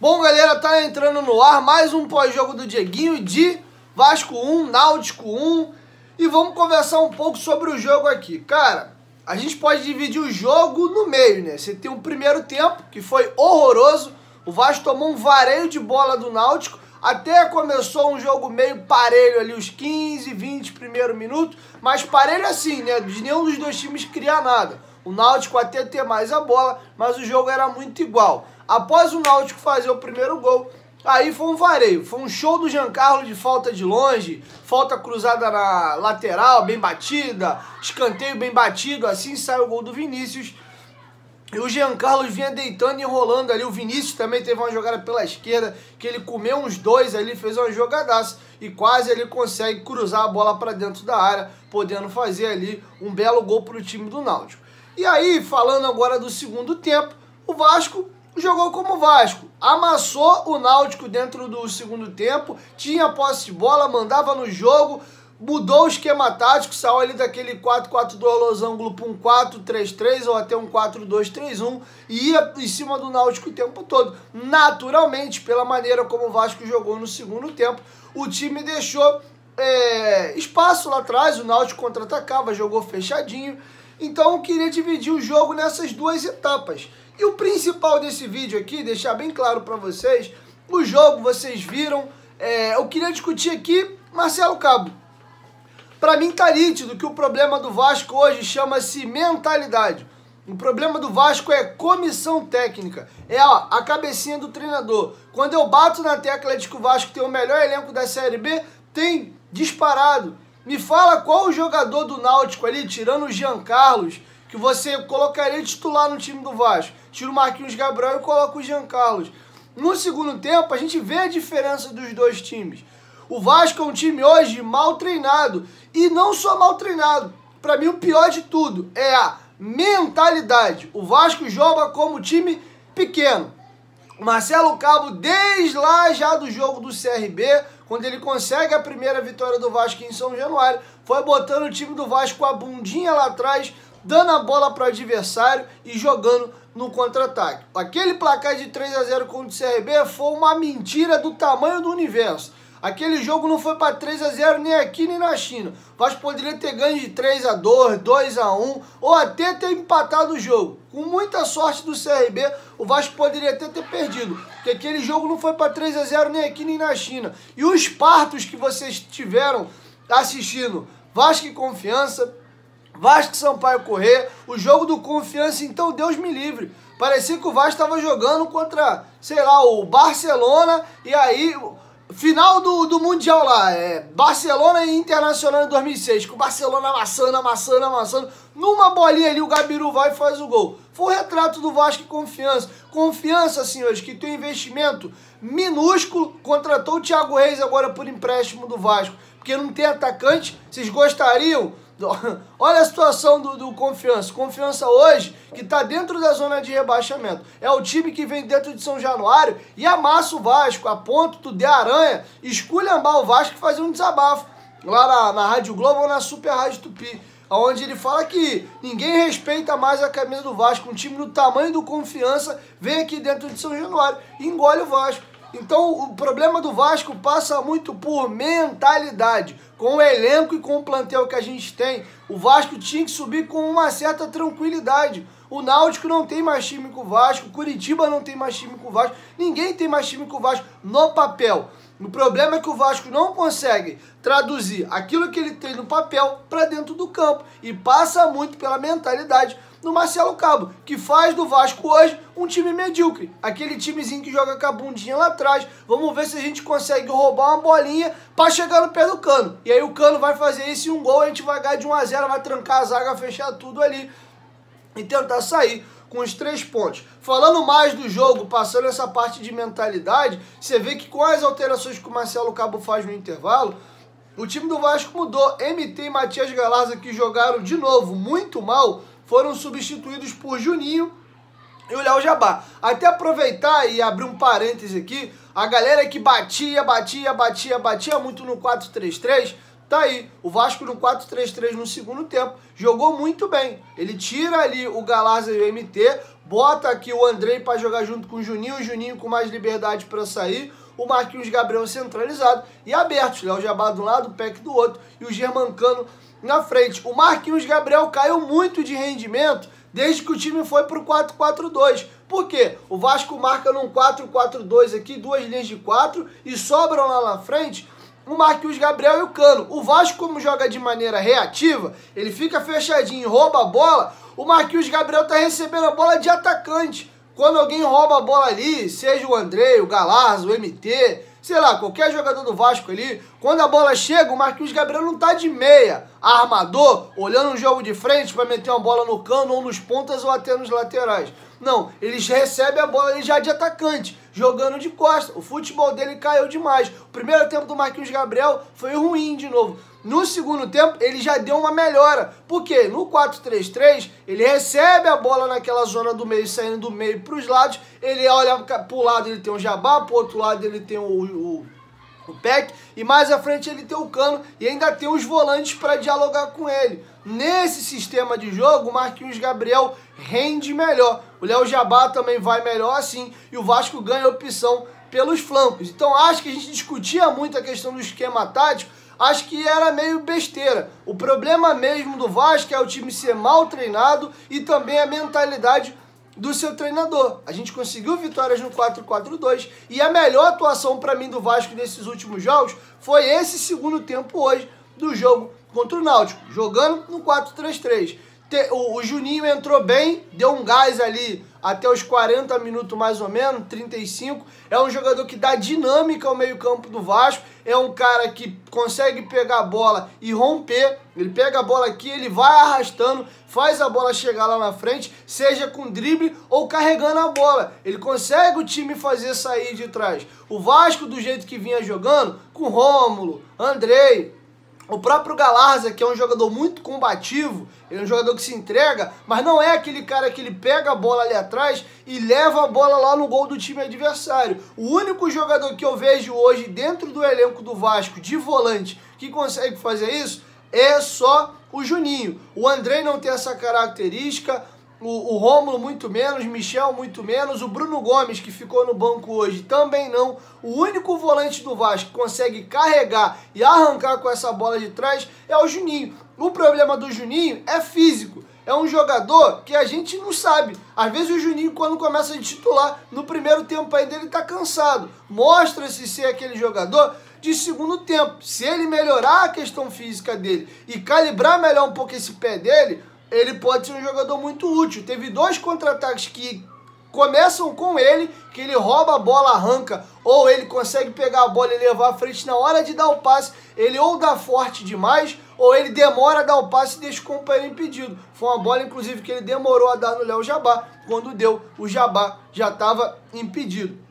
Bom, galera, tá entrando no ar mais um pós-jogo do Dieguinho de Vasco 1, Náutico 1. E vamos conversar um pouco sobre o jogo aqui. Cara, a gente pode dividir o jogo no meio, né? Você tem um primeiro tempo, que foi horroroso. O Vasco tomou um vareio de bola do Náutico. Até começou um jogo meio parelho ali, os 15, 20 primeiros minutos. Mas parelho assim, né? De nenhum dos dois times criar nada. O Náutico até ter mais a bola, mas o jogo era muito igual. Após o Náutico fazer o primeiro gol, aí foi um vareio. Foi um show do Giancarlo de falta de longe, falta cruzada na lateral, bem batida, escanteio bem batido, assim sai o gol do Vinícius. E o Giancarlo vinha deitando e enrolando ali. O Vinícius também teve uma jogada pela esquerda, que ele comeu uns dois ali, fez uma jogadaça e quase ele consegue cruzar a bola para dentro da área, podendo fazer ali um belo gol para o time do Náutico. E aí, falando agora do segundo tempo, o Vasco jogou como Vasco, amassou o Náutico dentro do segundo tempo, tinha posse de bola, mandava no jogo, mudou o esquema tático, saiu ali daquele 4-4-2 losango para um 4-3-3 ou até um 4-2-3-1 e ia em cima do Náutico o tempo todo. Naturalmente, pela maneira como o Vasco jogou no segundo tempo, o time deixou espaço lá atrás, o Náutico contra-atacava, jogou fechadinho. Então eu queria dividir o jogo nessas duas etapas. E o principal desse vídeo aqui, deixar bem claro para vocês, o jogo vocês viram, eu queria discutir aqui Marcelo Cabo. Para mim tá nítido que o problema do Vasco hoje chama-se mentalidade. O problema do Vasco é comissão técnica, a cabecinha do treinador. Quando eu bato na tecla de que o Vasco tem o melhor elenco da Série B, tem disparado. Me fala qual o jogador do Náutico ali, tirando o Giancarlo, que você colocaria titular no time do Vasco. Tira o Marquinhos Gabriel e coloca o Giancarlo. No segundo tempo, a gente vê a diferença dos dois times. O Vasco é um time hoje mal treinado. E não só mal treinado. Para mim, o pior de tudo é a mentalidade. O Vasco joga como time pequeno. O Marcelo Cabo, desde lá já do jogo do CRB, quando ele consegue a primeira vitória do Vasco em São Januário, foi botando o time do Vasco com a bundinha lá atrás, dando a bola para o adversário e jogando no contra-ataque. Aquele placar de 3-0 contra o CRB foi uma mentira do tamanho do universo. Aquele jogo não foi para 3-0 nem aqui nem na China. O Vasco poderia ter ganho de 3-2, 2-1 ou até ter empatado o jogo. Com muita sorte do CRB, o Vasco poderia até ter perdido. Porque aquele jogo não foi para 3-0 nem aqui nem na China. E os partos que vocês tiveram assistindo, Vasco e Confiança, Vasco e Sampaio Corrêa, o jogo do Confiança, então Deus me livre. Parecia que o Vasco estava jogando contra, sei lá, o Barcelona e aí... Final do Mundial lá, Barcelona e Internacional em 2006, com o Barcelona amassando, numa bolinha ali o Gabiru vai e faz o gol. Foi o retrato do Vasco e Confiança. Confiança, senhores, que tem um investimento minúsculo, contratou o Thiago Reis agora por empréstimo do Vasco, porque não tem atacante. Vocês gostariam? Olha a situação do Confiança. Confiança hoje, que está dentro da zona de rebaixamento. É o time que vem dentro de São Januário e amassa o Vasco, a ponto do De Aranha esculhambar o Vasco e fazer um desabafo. Lá na Rádio Globo ou na Super Rádio Tupi. Onde ele fala que ninguém respeita mais a camisa do Vasco. Um time do tamanho do Confiança vem aqui dentro de São Januário e engole o Vasco. Então o problema do Vasco passa muito por mentalidade. Com o elenco e com o plantel que a gente tem, o Vasco tinha que subir com uma certa tranquilidade. O Náutico não tem mais time que o Vasco, o Curitiba não tem mais time que o Vasco, ninguém tem mais time que o Vasco no papel. O problema é que o Vasco não consegue traduzir aquilo que ele tem no papel para dentro do campo. E passa muito pela mentalidade do Marcelo Cabo, que faz do Vasco hoje um time medíocre. Aquele timezinho que joga com a bundinha lá atrás. Vamos ver se a gente consegue roubar uma bolinha para chegar no pé do Cano. E aí o Cano vai fazer esse um gol, a gente vai ganhar de 1-0, vai trancar a zaga, fechar tudo ali e tentar sair com os 3 pontos. Falando mais do jogo, passando essa parte de mentalidade, você vê que com as alterações que o Marcelo Cabo faz no intervalo, o time do Vasco mudou. MT e Matias Galarza, que jogaram de novo muito mal, foram substituídos por Juninho e o Léo Jabá. Até aproveitar e abrir um parêntese aqui, a galera que batia muito no 4-3-3, tá aí, o Vasco no 4-3-3 no segundo tempo, jogou muito bem. Ele tira ali o Galarza e o MT, bota aqui o Andrei para jogar junto com o Juninho com mais liberdade para sair, o Marquinhos Gabriel centralizado e abertos, Léo Jabá de um lado, o Peck do outro e o Germancano na frente. O Marquinhos Gabriel caiu muito de rendimento desde que o time foi para o 4-4-2. Por quê? O Vasco marca num 4-4-2 aqui, duas linhas de 4 e sobram lá na frente o Marquinhos Gabriel e o Cano. O Vasco, como joga de maneira reativa, ele fica fechadinho e rouba a bola, o Marquinhos Gabriel tá recebendo a bola de atacante. Quando alguém rouba a bola ali, seja o Andrei, o Galarza, o MT, sei lá, qualquer jogador do Vasco ali, quando a bola chega, o Marquinhos Gabriel não tá de meia, armador, olhando um jogo de frente para meter uma bola no cano ou nos pontas ou até nos laterais. Não, eles recebem a bola ali já de atacante, jogando de costa. O futebol dele caiu demais. O primeiro tempo do Marquinhos Gabriel foi ruim de novo. No segundo tempo, ele já deu uma melhora. Por quê? No 4-3-3, ele recebe a bola naquela zona do meio, saindo do meio para os lados. Ele olha para o lado, ele tem o Jabá, para o outro lado ele tem o Peck, e mais à frente ele tem o Cano e ainda tem os volantes para dialogar com ele. Nesse sistema de jogo, o Marquinhos Gabriel rende melhor. O Léo Jabá também vai melhor assim e o Vasco ganha opção pelos flancos. Então acho que a gente discutia muito a questão do esquema tático, acho que era meio besteira. O problema mesmo do Vasco é o time ser mal treinado e também a mentalidade do seu treinador. A gente conseguiu vitórias no 4-4-2 e a melhor atuação para mim do Vasco nesses últimos jogos foi esse segundo tempo hoje do jogo contra o Náutico, jogando no 4-3-3. O Juninho entrou bem, deu um gás ali até os 40 minutos mais ou menos, 35. É um jogador que dá dinâmica ao meio-campo do Vasco. É um cara que consegue pegar a bola e romper. Ele pega a bola aqui, ele vai arrastando, faz a bola chegar lá na frente, seja com drible ou carregando a bola. Ele consegue o time fazer sair de trás. O Vasco, do jeito que vinha jogando, com Rômulo, Andrei, o próprio Galarza, que é um jogador muito combativo, ele é um jogador que se entrega, mas não é aquele cara que ele pega a bola ali atrás e leva a bola lá no gol do time adversário. O único jogador que eu vejo hoje dentro do elenco do Vasco, de volante, que consegue fazer isso, é só o Juninho. O Andrei não tem essa característica, o Rômulo muito menos, Michel muito menos, o Bruno Gomes, que ficou no banco hoje, também não. O único volante do Vasco que consegue carregar e arrancar com essa bola de trás é o Juninho. O problema do Juninho é físico. É um jogador que a gente não sabe. Às vezes o Juninho, quando começa a titular, no primeiro tempo ainda ele tá cansado. Mostra-se ser aquele jogador de segundo tempo. Se ele melhorar a questão física dele e calibrar melhor um pouco esse pé dele, ele pode ser um jogador muito útil. Teve 2 contra-ataques que começam com ele, que ele rouba a bola, arranca, ou ele consegue pegar a bola e levar à frente na hora de dar o passe. Ele ou dá forte demais, ou ele demora a dar o passe e deixa o companheiro impedido. Foi uma bola, inclusive, que ele demorou a dar no Léo Jabá. Quando deu, o Jabá já estava impedido.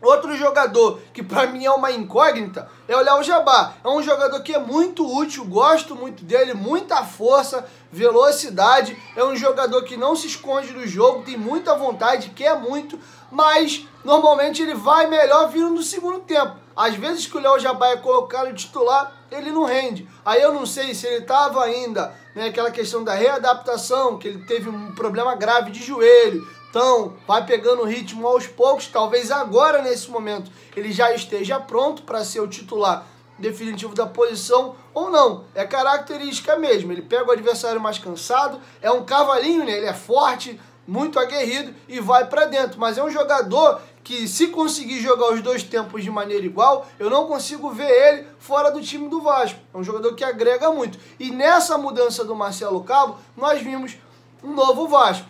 Outro jogador que para mim é uma incógnita é o Léo Jabá. É um jogador que é muito útil, gosto muito dele, muita força, velocidade. É um jogador que não se esconde do jogo, tem muita vontade, quer muito, mas normalmente ele vai melhor vindo no segundo tempo. Às vezes que o Léo Jabá é colocado titular, ele não rende. Aí eu não sei se ele estava ainda, né, aquela questão da readaptação, que ele teve um problema grave de joelho. Então, vai pegando o ritmo aos poucos, talvez agora, nesse momento, ele já esteja pronto para ser o titular definitivo da posição, ou não. É característica mesmo, ele pega o adversário mais cansado, é um cavalinho, né? Ele é forte, muito aguerrido e vai para dentro. Mas é um jogador que, se conseguir jogar os 2 tempos de maneira igual, eu não consigo ver ele fora do time do Vasco. É um jogador que agrega muito. E nessa mudança do Marcelo Cabo, nós vimos um novo Vasco.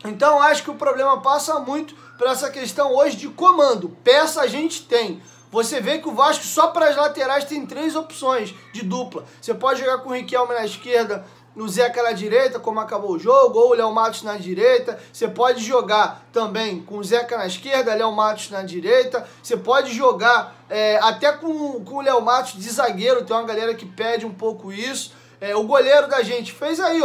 Então acho que o problema passa muito por essa questão hoje de comando. Peça a gente tem. Você vê que o Vasco só para as laterais tem 3 opções de dupla. Você pode jogar com o Riquelme na esquerda, o Zeca na direita, como acabou o jogo, ou o Léo Matos na direita. Você pode jogar também com o Zeca na esquerda, Léo Matos na direita. Você pode jogar até com o Léo Matos de zagueiro, tem uma galera que pede um pouco isso. O goleiro da gente fez aí,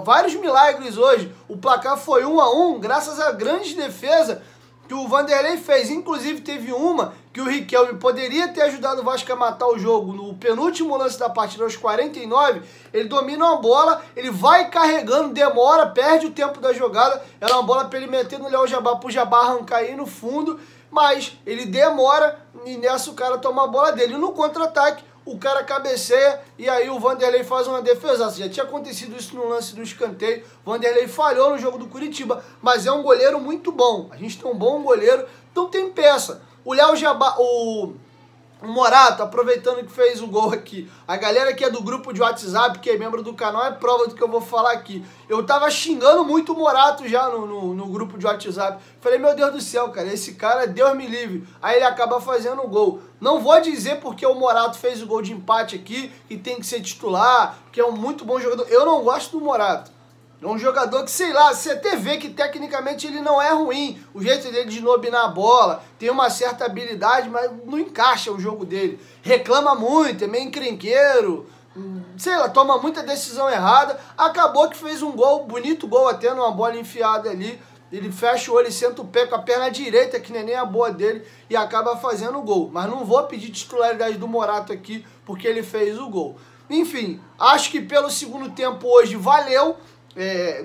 vários milagres hoje. O placar foi 1-1, graças a grande defesa que o Vanderlei fez. Inclusive teve uma que o Riquelme poderia ter ajudado o Vasco a matar o jogo no penúltimo lance da partida, aos 49, ele domina uma bola, ele vai carregando, demora, perde o tempo da jogada, era uma bola para ele meter no Léo Jabá, pro Jabá arrancar aí no fundo, mas ele demora e nessa o cara toma a bola dele. No contra-ataque, o cara cabeceia e aí o Vanderlei faz uma defesaça. Já tinha acontecido isso no lance do escanteio. O Vanderlei falhou no jogo do Curitiba, mas é um goleiro muito bom. A gente tem um bom goleiro, então tem peça. O Léo Jabá, o Morato, aproveitando que fez o gol aqui. A galera que é do grupo de WhatsApp, que é membro do canal, é prova do que eu vou falar aqui. Eu tava xingando muito o Morato já no grupo de WhatsApp. Falei, meu Deus do céu, cara, esse cara, Deus me livre. Aí ele acaba fazendo o gol. Não vou dizer porque o Morato fez o gol de empate aqui, que tem que ser titular, que é um muito bom jogador. Eu não gosto do Morato. É um jogador que, sei lá, você até vê que tecnicamente ele não é ruim. O jeito dele de inobinar a bola, tem uma certa habilidade, mas não encaixa o jogo dele. Reclama muito, é meio encrenqueiro, sei lá, toma muita decisão errada. Acabou que fez um gol, bonito gol até, numa bola enfiada ali. Ele fecha o olho e senta o pé com a perna direita, que nem a boa dele, e acaba fazendo o gol. Mas não vou pedir titularidade do Morato aqui, porque ele fez o gol. Enfim, acho que pelo segundo tempo hoje valeu.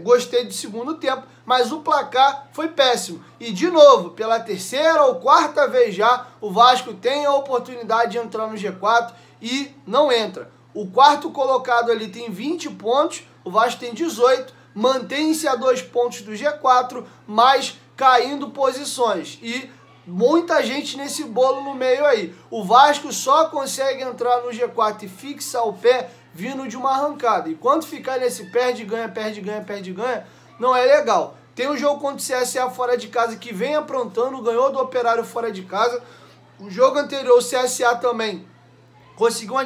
Gostei do segundo tempo, mas o placar foi péssimo. E de novo, pela terceira ou quarta vez já, o Vasco tem a oportunidade de entrar no G4 e não entra. O quarto colocado ali tem 20 pontos, o Vasco tem 18, mantém-se a 2 pontos do G4, mas caindo posições. E muita gente nesse bolo no meio aí. O Vasco só consegue entrar no G4 e fixar o pé vindo de uma arrancada. E quando ficar nesse perde, ganha, perde, ganha, perde, ganha, não é legal. Tem um jogo contra o CSA fora de casa que vem aprontando, ganhou do Operário fora de casa. O jogo anterior, o CSA também conseguiu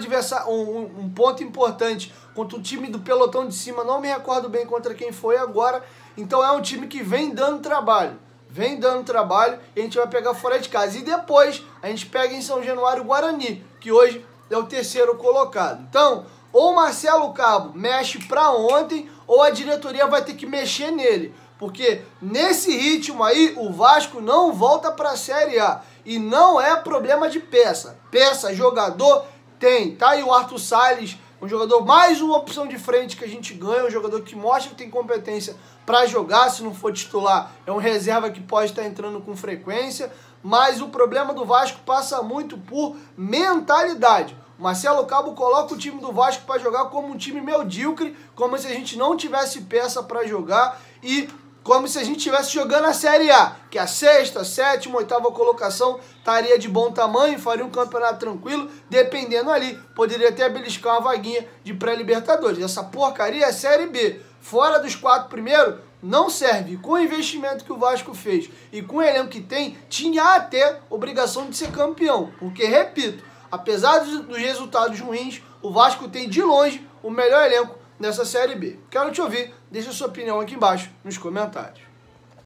um ponto importante contra o time do pelotão de cima. Não me recordo bem contra quem foi agora. Então é um time que vem dando trabalho. Vem dando trabalho e a gente vai pegar fora de casa. E depois a gente pega em São Januário o Guarani, que hoje é o terceiro colocado. Então, ou o Marcelo Cabo mexe para ontem, ou a diretoria vai ter que mexer nele. Porque nesse ritmo aí, o Vasco não volta para a Série A. E não é problema de peça. Peça, jogador, tem. Tá aí o Arthur Salles, um jogador, mais uma opção de frente que a gente ganha, um jogador que mostra que tem competência para jogar, se não for titular, é um reserva que pode estar entrando com frequência, mas o problema do Vasco passa muito por mentalidade. O Marcelo Cabo coloca o time do Vasco para jogar como um time medíocre, como se a gente não tivesse peça para jogar e como se a gente estivesse jogando a Série A, que a sexta, sétima, oitava colocação estaria de bom tamanho, faria um campeonato tranquilo, dependendo ali, poderia até beliscar uma vaguinha de pré-libertadores. Essa porcaria é Série B. Fora dos 4 primeiros, não serve. Com o investimento que o Vasco fez e com o elenco que tem, tinha até obrigação de ser campeão. Porque, repito, apesar dos resultados ruins, o Vasco tem de longe o melhor elenco nessa Série B. Quero te ouvir, deixa a sua opinião aqui embaixo nos comentários.